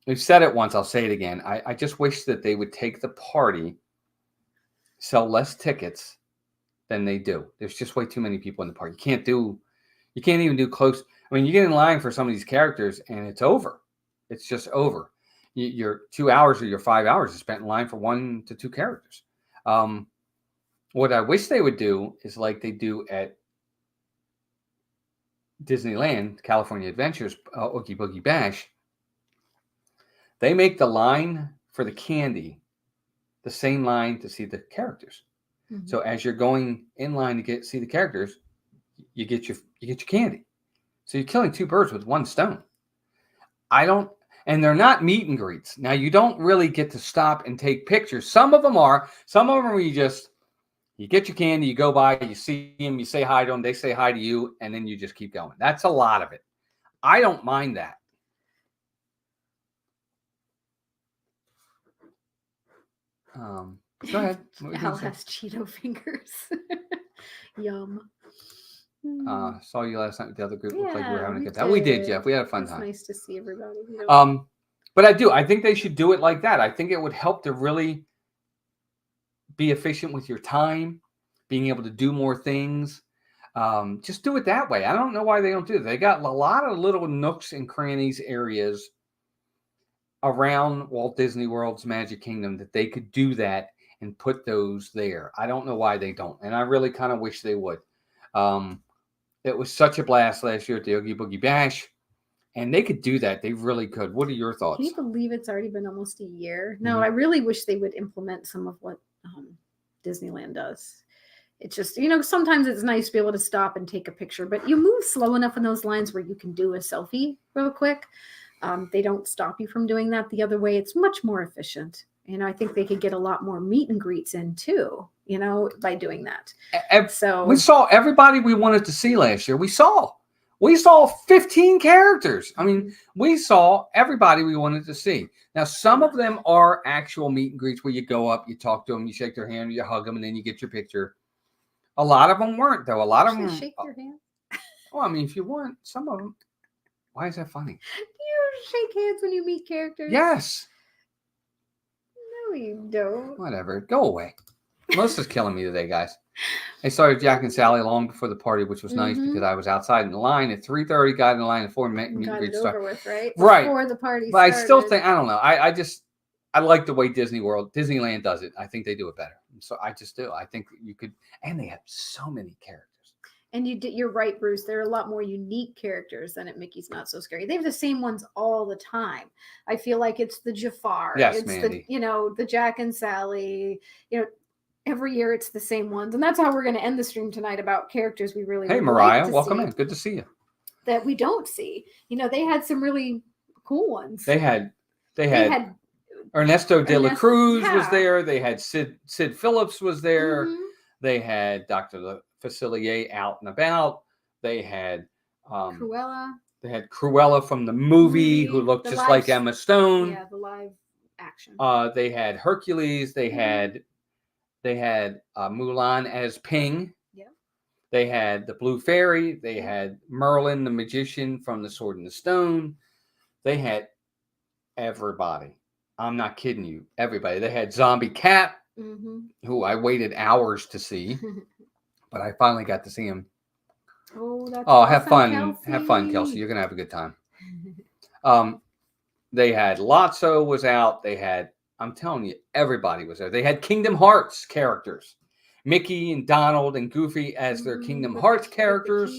we've said it once. I'll say it again. I just wish that they would take the party, sell less tickets than they do. There's just way too many people in the party. You can't even do close. I mean, you get in line for some of these characters and it's over. It's just over. Your 2 hours or your 5 hours is spent in line for 1 to 2 characters. What I wish they would do is like they do at Disneyland, California Adventures, Oogie Boogie Bash. They make the line for the candy the same line to see the characters. Mm-hmm. So as you're going in line to see the characters, you get your candy. So you're killing 2 birds with 1 stone. And they're not meet and greets. Now, you don't really get to stop and take pictures. Some of them are. Some of them are you get your candy, you go by, you see them, you say hi to them, they say hi to you, and then you just keep going. That's a lot of it. I don't mind that. Go ahead. Al has Cheeto fingers. Yum. Saw you last night with the other group. Yeah, Looked like we were having a good time. We did, Jeff. We had a fun time. It's nice to see everybody. But I think they should do it like that. I think it would help to really be efficient with your time, being able to do more things. Just do it that way. I don't know why they don't do it. They got a lot of little nooks and crannies areas around Walt Disney World's Magic Kingdom that they could do that and put those there. I don't know why they don't. And I really kind of wish they would. It was such a blast last year at the Oogie Boogie Bash. And they could do that. They really could. What are your thoughts? Can you believe it's already been almost a year? No, I really wish they would implement some of what Disneyland does. It's just, sometimes it's nice to be able to stop and take a picture, but you move slow enough in those lines where you can do a selfie real quick. They don't stop you from doing that the other way. It's much more efficient. I think they could get a lot more meet and greets in too, by doing that. So we saw everybody we wanted to see last year. We saw 15 characters. I mean, we saw everybody we wanted to see. Now, some of them are actual meet and greets where you go up, you talk to them, you shake their hand, you hug them, and then you get your picture. A lot of them weren't, though. A lot of them shake your hand. Well, I mean, if you want, some of them. Why is that funny? Do you shake hands when you meet characters? Yes. No, you don't. Whatever. Go away. Melissa's killing me today, guys. I started Jack and Sally long before the party, which was nice because I was outside in the line at 3:30, got in the line at 4 minutes. Got it over with, right? Right. Before the party started. I still think, I don't know. I like the way Disneyland does it. I think they do it better. So I just do. I think you could, and they have so many characters. And you're right, Bruce. There are a lot more unique characters than at Mickey's Not So Scary. They have the same ones all the time. I feel like it's the Jafar. Yes, it's Mandy. the Jack and Sally. Every year it's the same ones. And that's how we're going to end the stream tonight about characters we really Hey, Mariah, welcome in. Good to see you. That we don't see. They had some really cool ones. They had Ernesto de la Cruz was there. They had Sid Phillips was there. Mm-hmm. They had Dr. Facilier out and about. They had Cruella. They had Cruella from the movie who looked just like Emma Stone. Yeah, the live action. They had Hercules. They had Mulan as Ping. Yeah. They had the Blue Fairy. They had Merlin, the magician from The Sword and the Stone. They had everybody. I'm not kidding you. Everybody. They had Zombie Cat, who I waited hours to see, but I finally got to see him. Oh, that's have fun. Kelsey. Have fun, Kelsey. You're going to have a good time. They had Lotso was out. They had, I'm telling you, everybody was there. They had Kingdom Hearts characters. Mickey and Donald and Goofy as their Kingdom Hearts characters.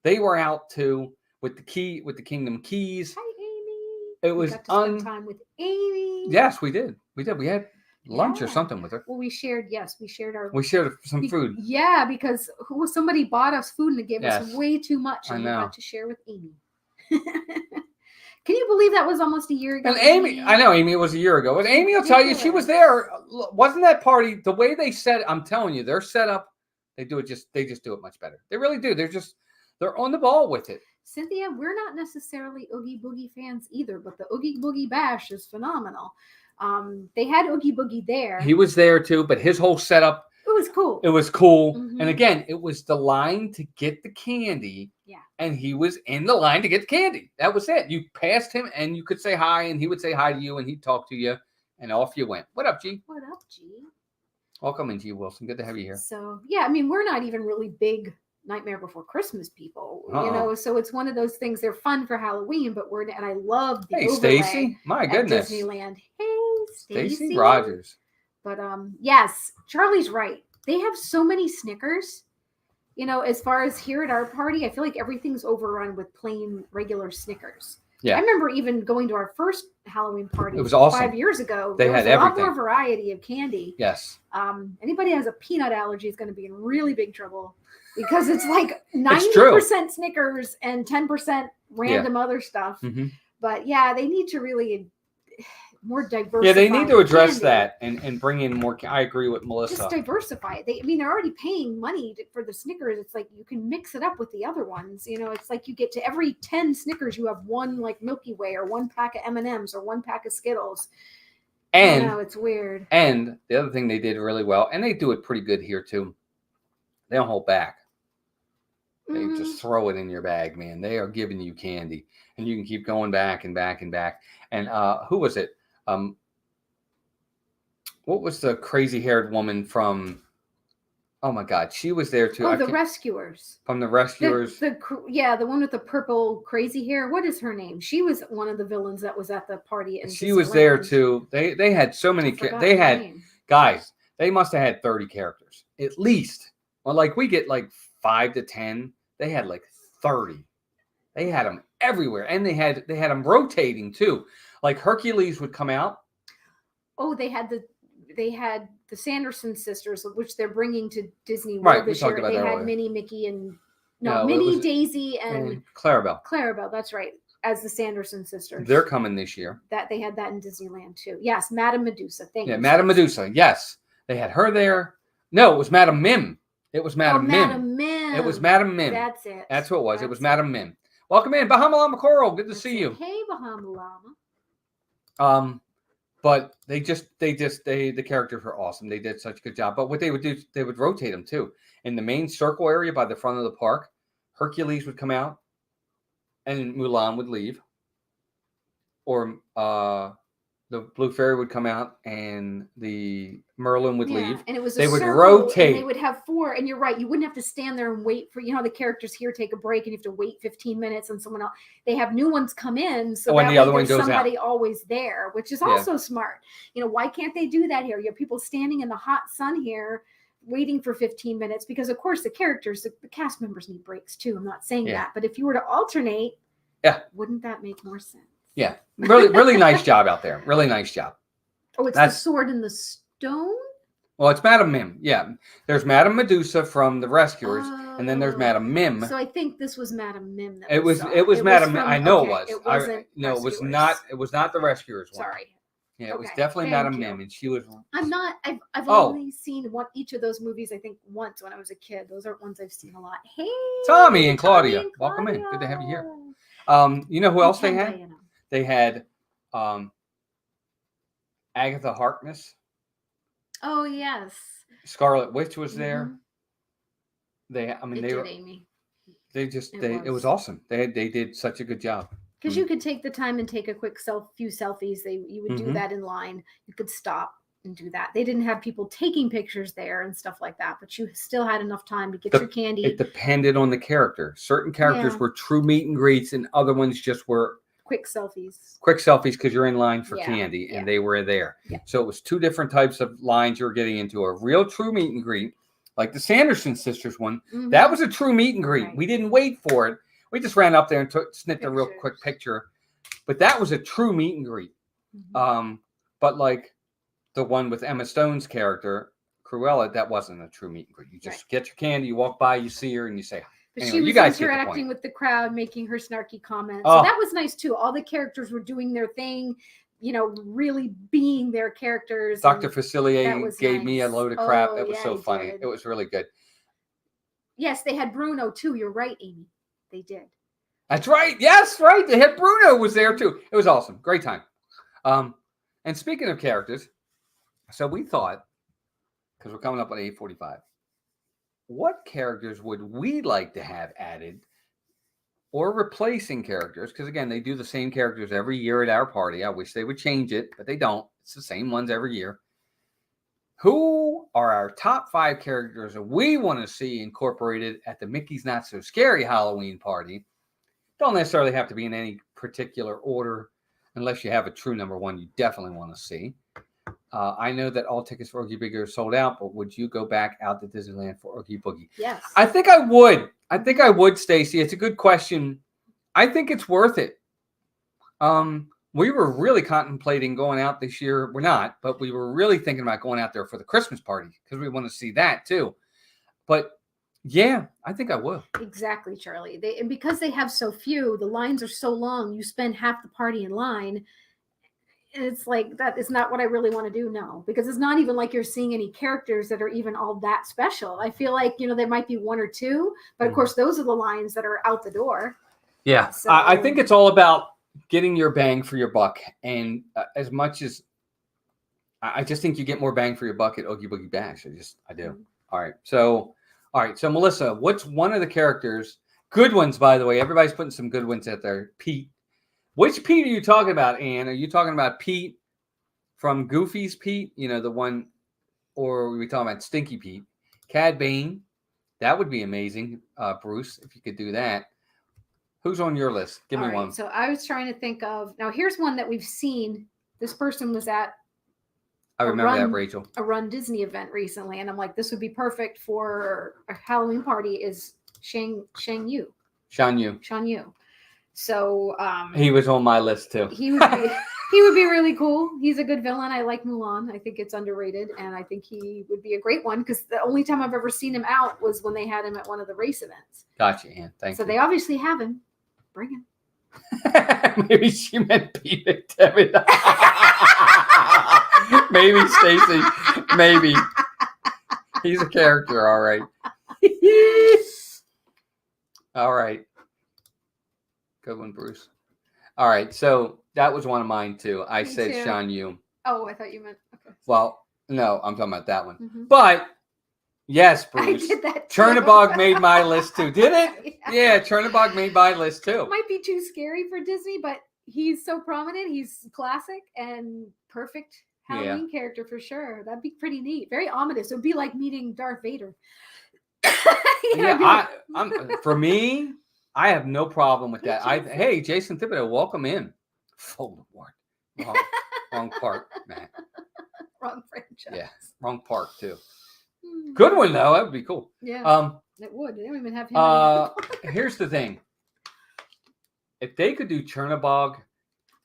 They were out too with the Kingdom Keys. Hi, Amy. It was spend time with Amy. Yes, we did. We had lunch or something with her. Well, we shared some food. Yeah, because somebody bought us food and it gave us way too much, and we got to share with Amy. Can you believe that was almost a year ago? And Amy, I know, Amy, it was a year ago. And Amy will tell you she was there. Wasn't that party the way they set? I'm telling you, their setup. They just do it much better. They really do. They're on the ball with it. Cynthia, we're not necessarily Oogie Boogie fans either, but the Oogie Boogie Bash is phenomenal. They had Oogie Boogie there. He was there too, but his whole setup. It was cool. Mm-hmm. And again, it was the line to get the candy. Yeah. And he was in the line to get the candy. That was it. You passed him and you could say hi and he would say hi to you and he'd talk to you and off you went. What up, G? What up, G? Welcome in, G Wilson. Good to have you here. So, yeah, I mean, we're not even really big Nightmare Before Christmas people, so it's one of those things. They're fun for Halloween, but and I love the overlay. Stacy, my goodness, Disneyland. Hey, Stacy Rogers. But yes, Charlie's right. They have so many Snickers. As far as here at our party, I feel like everything's overrun with plain regular Snickers. Yeah, I remember even going to our first Halloween party. It was awesome. 5 years ago. They had everything. A lot more variety of candy. Yes. Anybody has a peanut allergy is going to be in really big trouble because it's like 90% Snickers and 10% random other stuff. Mm-hmm. But yeah, they need to really more diversify. Yeah, they need to address that and bring in more. I agree with Melissa. Just diversify it. They're already paying money for the Snickers. It's like you can mix it up with the other ones. It's like you get to every 10 Snickers, you have one like Milky Way or one pack of M&Ms or one pack of Skittles. And it's weird. And the other thing they did really well, and they do it pretty good here too. They don't hold back. They just throw it in your bag, man. They are giving you candy, and you can keep going back and back and back. And who was it? What was the crazy-haired woman from? Oh my God, she was there too. Oh, the Rescuers. From the Rescuers. The one with the purple crazy hair. What is her name? She was one of the villains that was at the party. She was there too. They had so many. They had guys. They must have had 30 characters at least. Well, like we get like 5 to 10. They had like 30. They had them everywhere, and they had them rotating too. Like Hercules would come out. Oh, they had the Sanderson sisters, which they're bringing to Disney World this year. They had Minnie, Mickey, and Minnie, Daisy, and Clarabelle. Clarabelle, that's right, as the Sanderson sisters. They're coming this year. That they had that in Disneyland too. Yes, Madame Medusa. Thank you. Yeah, Madame Medusa. Yes, they had her there. No, it was Madame Mim. It was Madame Mim. Madame Mim. It was Madame Mim. That's it. That's what it was. It was Madame Mim. Welcome in, Bahama Llama Coral. Good to see you. Hey, Bahama Llama. But the characters were awesome. They did such a good job. But what they would do, they would rotate them too. In the main circle area by the front of the park, Hercules would come out, and Mulan would leave, or the Blue Fairy would come out, and the Merlin would leave. And it was they would rotate. They would have 4, and you're right. You wouldn't have to stand there and wait for the characters here take a break, and you have to wait 15 minutes, and someone else. They have new ones come in, so that the other one goes somebody out. Always there, which is also smart. Why can't they do that here? You have people standing in the hot sun here, waiting for 15 minutes because, of course, the characters, the cast members need breaks too. I'm not saying that, but if you were to alternate, wouldn't that make more sense? Yeah, really nice job out there. Really nice job. Oh, it's the Sword in the Stone? Well, it's Madame Mim. Yeah, there's Madame Medusa from the Rescuers, and then there's Madame Mim. So I think this was Madame Mim. It was Madame Mim. I know it was. It wasn't. It was not. It was not the Rescuers one. Sorry. Yeah, it was definitely Madame Mim, and she was. I'm not. I've only seen each of those movies. I think once when I was a kid. Those aren't ones I've seen a lot. Hey, Tommy and Claudia, welcome in. Good to have you here. You know who else they had? They had Agatha Harkness. Oh yes. Scarlet Witch was there. It was awesome. They did such a good job. Because you could take the time and take a quick few selfies. You would do that in line. You could stop and do that. They didn't have people taking pictures there and stuff like that, but you still had enough time to get your candy. It depended on the character. Certain characters were true meet and greets, and other ones just were quick selfies because you're in line for candy, and they were there. So it was 2 different types of lines you were getting into. A real true meet and greet, like the Sanderson sisters one. That was a true meet and greet. We didn't wait for it. We just ran up there and snipped a real quick picture. But that was a true meet and greet. But like the one with Emma Stone's character, Cruella, that wasn't a true meet and greet. You just get your candy, you walk by, you see her, and you say hi. But anyway, she was interacting with the crowd, making her snarky comments. So that was nice too. All the characters were doing their thing, really being their characters. Dr. Facilier gave me a load of crap. It was so funny. It was really good. Yes, they had Bruno too. You're right, Amy. They did. That's right. Yes, right. They had Bruno was there too. It was awesome. Great time. And speaking of characters, so we thought, because we're coming up on 8:45, what characters would we like to have added or replacing characters? Because again, they do the same characters every year at our party. I wish they would change it, but they don't. It's the same ones every year. Who are our top 5 characters that we want to see incorporated at the Mickey's Not So Scary Halloween party? Don't necessarily have to be in any particular order, unless you have a true number 1 you definitely want to see. I know that all tickets for Oogie Boogie are sold out, but would you go back out to Disneyland for Oogie Boogie? Yes. I think I would. Stacy. It's a good question. I think it's worth it. We were really contemplating going out this year. We're not, but we were really thinking about going out there for the Christmas party because we want to see that too. But Yeah, I think I will. Exactly, Charlie. And because they have so few, the lines are so long. You spend half the party in line. And it's like, that is not what I really want to do. No, because it's not even like you're seeing any characters that are even all that special. I feel like, there might be one or two, but of course those are the lines that are out the door. Yeah. So, I think it's all about getting your bang for your buck. And as much as I just think you get more bang for your buck at Oogie Boogie Bash. I do. All right. So Melissa, what's one of the characters? Good ones, by the way. Everybody's putting some good ones out there. Pete. Which Pete are you talking about, Ann? Are you talking about Pete from Goofy's Pete? The one, or are we talking about Stinky Pete? Cad Bane. That would be amazing, Bruce, if you could do that. Who's on your list? Give me one. So I was trying to think of, now here's one that we've seen. This person was at I remember that, Rachel. A Run Disney event recently, and I'm like, this would be perfect for a Halloween party. Is Shan Yu. So he was on my list too. He would be really cool. He's a good villain. I like Mulan. I think it's underrated, and I think he would be a great one because the only time I've ever seen him out was when they had him at one of the race events. Gotcha, Ann. Thank you. So they obviously have him. Bring him. Maybe she meant Pete McDevitt. Maybe, Stacy. Maybe. He's a character, all right. All right. Good one, Bruce. All right. So that was one of mine, too. I said Shan Yu. Oh, I thought you meant. Okay. Well, no, I'm talking about that one. Mm-hmm. But, yes, Bruce. I did that too. Chernabog made my list, too. Did it? Yeah, Chernabog made my list, too. It might be too scary for Disney, but he's so prominent. He's classic and perfect Halloween character for sure. That'd be pretty neat. Very ominous. It would be like meeting Darth Vader. For me, I have no problem with that. Hey, Jason Thibodeau, welcome in. Voldemort. Wrong part, Matt. Wrong franchise. Yeah, wrong part too. Good one though. That would be cool. Yeah. It would. They don't even have him. Here's the thing. If they could do Chernabog,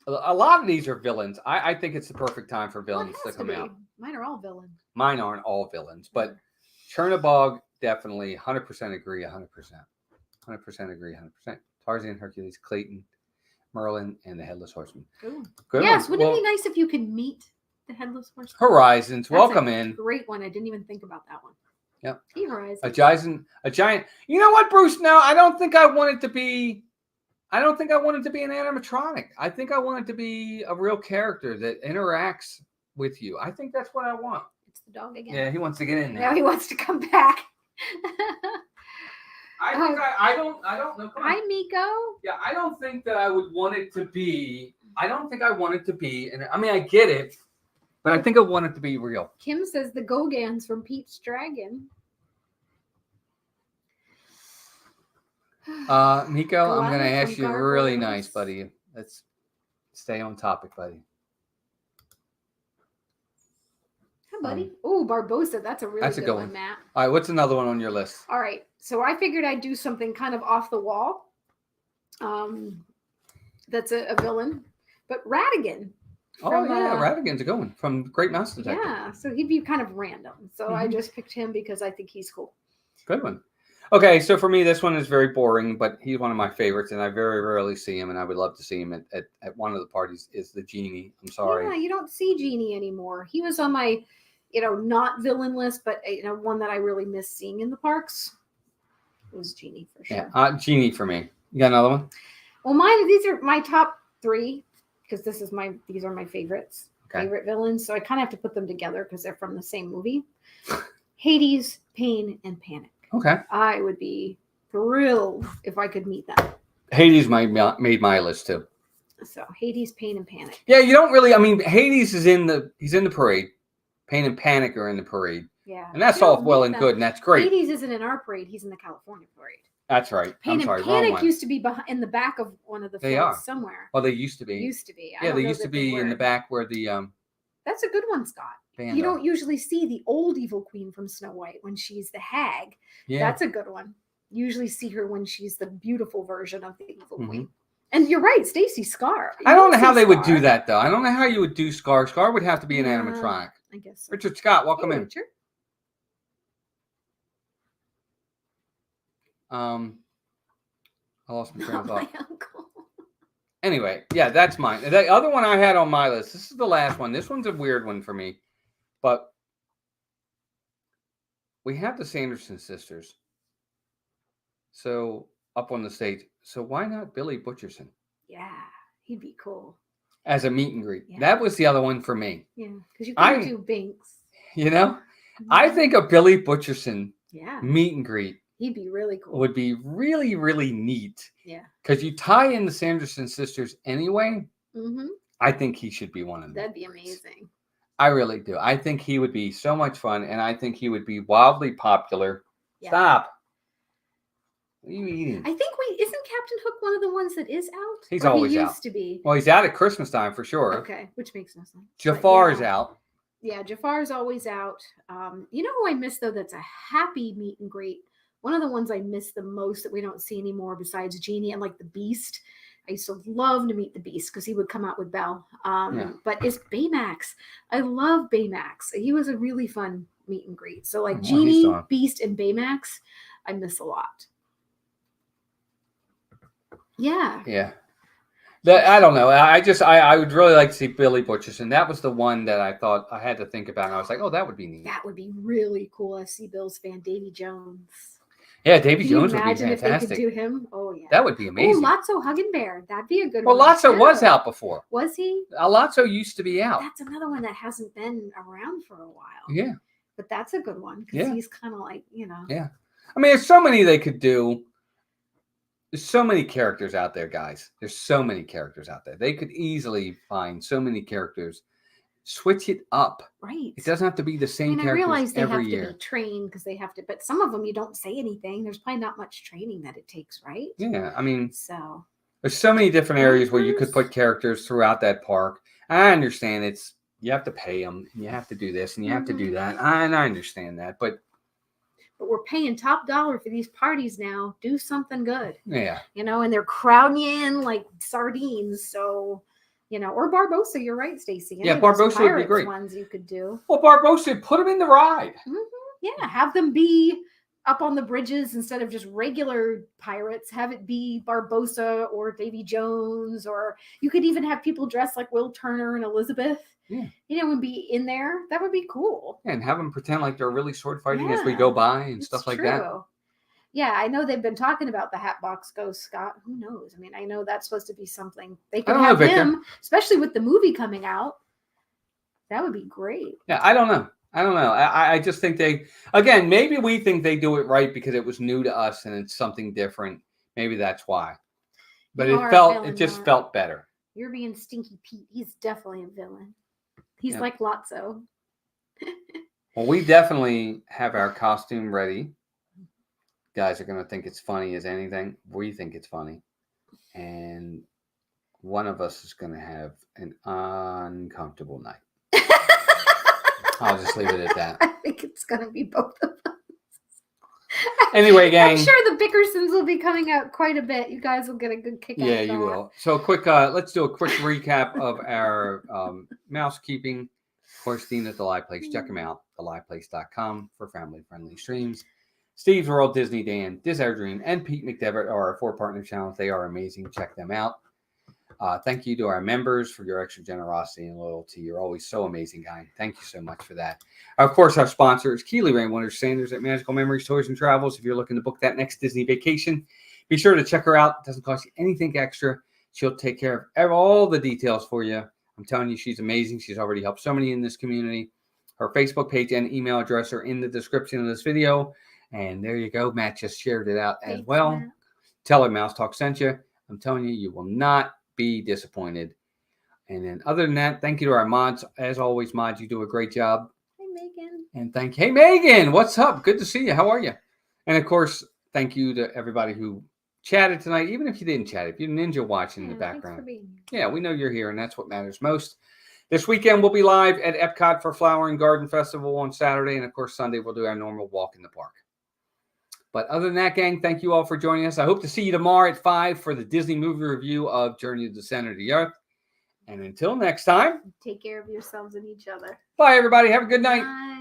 a lot of these are villains. I think it's the perfect time for villains to come out. Mine are all villains. Mine aren't all villains, but Chernabog definitely 100% agree. 100% agree. 100%. Tarzan, Hercules, Clayton, Merlin, and the Headless Horseman. Good. Yes, wouldn't it be nice if you could meet the Headless Horseman? Horizons, welcome in. Great one. I didn't even think about that one. Yep. Horizons. A giant. You know what, Bruce? No, I don't think I want it to be. I don't think I want it to be an animatronic. I think I want it to be a real character that interacts with you. I think that's what I want. It's the dog again. Yeah, he wants to get in there. Now he wants to come back. I don't know. Hi, Miko. Yeah, I don't think that I would want it to be. I don't think I want it to be. And I mean, I get it, but I think I want it to be real. Kim says the Gogans from Pete's Dragon. Miko, I'm going to ask you really nice, buddy. Let's stay on topic, buddy. Hi, buddy. Oh, Barbosa. That's a really good one, Matt. All right. What's another one on your list? All right. So I figured I'd do something kind of off the wall. That's a villain. But Ratigan. Ratigan's a good one from Great Mouse Detective. Yeah. So he'd be kind of random. So I just picked him because I think he's cool. Good one. Okay, so for me, this one is very boring, but he's one of my favorites, and I very rarely see him, and I would love to see him at one of the parties, is the Genie. I'm sorry. Yeah, you don't see Genie anymore. He was on my, not villain list, but, one that I really miss seeing in the parks was Genie for sure. Yeah, Genie for me. You got another one? Well, these are my top three, because these are my favorites, favorite villains, so I kind of have to put them together because they're from the same movie. Hades, Pain, and Panic. Okay. I would be thrilled if I could meet them. Hades made my list too. So Hades, Pain, and Panic. Yeah, you don't really. I mean, Hades he's in the parade. Pain and Panic are in the parade. Yeah. And that's all well and good, and that's great. Hades isn't in our parade. He's in the California parade. That's right. Pain and Panic used to be in the back of one of the floats somewhere. Well, they used to be. Yeah, they used to be in the back where the. That's a good one, Scott. Bando. You don't usually see the old evil queen from Snow White when she's the hag. Yeah. That's a good one. You usually see her when she's the beautiful version of the evil queen. And you're right, Stacy Scar. I don't know how they would do that, though. I don't know how you would do Scar. Scar would have to be an animatronic. I guess so. Richard Scott, welcome in. Richard. I lost my train of thought. My uncle. Anyway, yeah, that's mine. The other one I had on my list, this is the last one. This one's a weird one for me. But we have the Sanderson sisters. So, up on the stage. So, why not Billy Butcherson? Yeah, he'd be cool. As a meet and greet. Yeah. That was the other one for me. Yeah, because you couldn't do Binks. You know? I think a Billy Butcherson yeah. meet and greet. He'd be really cool. Would be really, really neat. Yeah. Because you tie in the Sanderson sisters anyway. Mm-hmm. I think he should be one of them. That'd be amazing. I really do. I think he would be so much fun, and I think he would be wildly popular. Yeah. Stop. What are you eating? I think isn't Captain Hook one of the ones that is out? He's always out. He used to be. Well, he's out at Christmas time for sure. Okay, which makes no sense. Jafar's out. Yeah, Jafar's always out. You know who I miss though? That's a happy meet and greet. One of the ones I miss the most that we don't see anymore, besides Genie and like the Beast. I used to love to meet the Beast because he would come out with Belle. But it's Baymax. I love Baymax. He was a really fun meet and greet. So like Genie, Beast, and Baymax, I miss a lot. Yeah. Yeah. I don't know. I would really like to see Billy Butcherson. That was the one that I thought I had to think about. And I was like, oh, that would be neat. That would be really cool. I see Bill's fan, Davy Jones. Yeah, Davy Jones would be fantastic. Imagine if they could do him. Oh, yeah. That would be amazing. Oh, Lotso Huggin' That'd be a good one. Well, Lotso was out before. Was he? Lotso used to be out. That's another one that hasn't been around for a while. Yeah. But that's a good one because he's kind of like, you know. Yeah. I mean, there's so many they could do. There's so many characters out there, guys. There's so many characters out there. They could easily find so many characters. Switch it up. Right. It doesn't have to be the same characters every year. I realize they have to be trained because they have to, but some of them you don't say anything. There's probably not much training that it takes, right? Yeah. I mean, so there's so many different areas where you could put characters throughout that park. I understand you have to pay them and you have to do this and you have to do that. And I understand that, but we're paying top dollar for these parties now. Do something good. Yeah. You know, and they're crowding you in like sardines. So, you know, or Barbosa, you're right, Stacey. Yeah, Barbosa would be great. Ones you could do. Well, Barbosa, put them in the ride. Mm-hmm. Yeah, have them be up on the bridges instead of just regular pirates. Have it be Barbosa or Davy Jones, or you could even have people dressed like Will Turner and Elizabeth. Yeah. You know, and be in there. That would be cool. Yeah, and have them pretend like they're really sword fighting as we go by and stuff like that. Yeah, I know they've been talking about the Hatbox Ghost, Scott. Who knows? I mean, I know that's supposed to be something. They could have him, especially with the movie coming out. That would be great. Yeah, I don't know. I just think maybe we think they do it right because it was new to us and it's something different. Maybe that's why. But it just felt better. You're being Stinky Pete. He's definitely a villain. He's like Lotso. Well, we definitely have our costume ready. Guys are going to think it's funny as anything. We think it's funny. And one of us is going to have an uncomfortable night. I'll just leave it at that. I think it's going to be both of us. Anyway, gang. I'm sure the Bickersons will be coming out quite a bit. You guys will get a good kick out of that. Yeah, you will. So let's do a quick recap of our mousekeeping. Of course, Dean at The Live Place. Check them out. theliveplace.com for family-friendly streams. Steve's World, Disney Dan, Desire Dream, and Pete McDevitt are our 4 partner channels. They are amazing. Check them out. Thank you to our members for your extra generosity and loyalty. You're always so amazing, guy. Thank you so much for that. Of course, our sponsor is Keylee Rainwaters-Sanders at Magical Memories Tours and Travels. If you're looking to book that next Disney vacation, be sure to check her out. It doesn't cost you anything extra. She'll take care of all the details for you. I'm telling you, she's amazing. She's already helped so many in this community. Her Facebook page and email address are in the description of this video. And there you go. Matt just shared it out as well. Matt. Tell her Mouse Talk sent you. I'm telling you, you will not be disappointed. And then other than that, thank you to our mods. As always, mods, you do a great job. Hey, Megan. And hey, Megan, what's up? Good to see you. How are you? And of course, thank you to everybody who chatted tonight. Even if you didn't chat, if you're ninja watching in the background. Yeah, we know you're here, and that's what matters most. This weekend, we'll be live at Epcot for Flower and Garden Festival on Saturday. And of course, Sunday, we'll do our normal walk in the park. But other than that, gang, thank you all for joining us. I hope to see you tomorrow at 5 for the Disney movie review of Journey to the Center of the Earth. And until next time, take care of yourselves and each other. Bye, everybody. Have a good night. Bye.